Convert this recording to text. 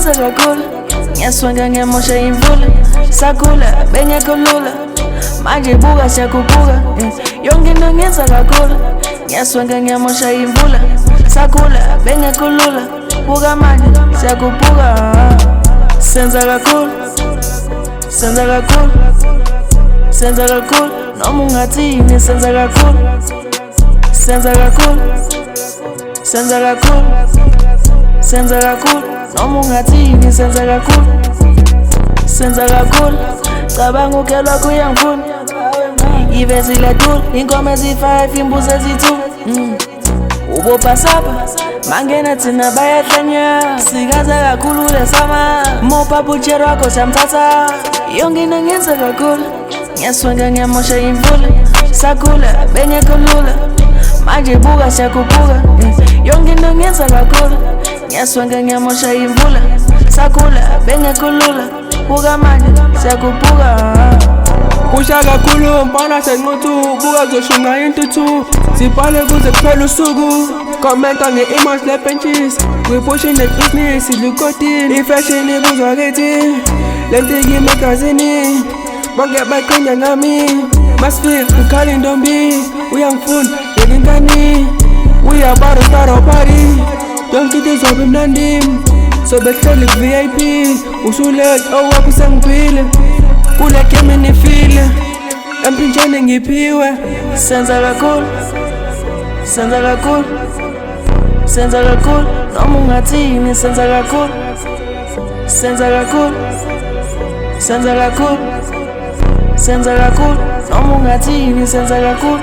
ngenza kakhulu ngiyaswenga ngiyamosha imvula sakhula bengekho lula manje buka siyakhuphuka yonke into ngenza kakhulu ngiyaswenga ngiyamosha imvula sakhula bengekho lula buka manje siyakhuphuka senza kakhulu senza kakhulu senza kakhulu noma ungathini senza kakhulu senza kakhulu senza kakhulu senza kakhulu noma ungathini senza kakhulu senza kakhulu cabanga ukelwa kuyangifuna ivesi ledula inkomo ezi5 imbuzi ezi2 ubopasapha mangena thina bayahlanya sikaza kakhulu lesama mopaputshero wakho siyamthatha yonke into ngenza kakhulu ngiyaswenga ngiyamosha imvula sakhula bengekho lula manje buka siyakhuphuka yonke into ngenza kakhulu ngiyaswenga ngiyamosha imvula sakhula bengekho lula buka manje siyakhuphuka kusha kakhulu mbona senquthu buka kuzoshunga intuthu sibhale kuze kuphela usuku komenta nge-emails ne-benches we pushing the business ilukotini ifashion ibuzwa kithi lentiki emagazini bonke baqenya ngami masifik ukhala intombi uyangifuna yelinkani we about to start our party yonke into izobe mnandi sobehleli ku-VIP usulate owakho sengiphile kule game nifile empinjeni ngiphiwe senza kakhulu senza kakhulu senza kakhulu noma ungathini senza kakhulu senza kakhulu senza kakhulu senza kakhulu noma ungathini senza kakhulu.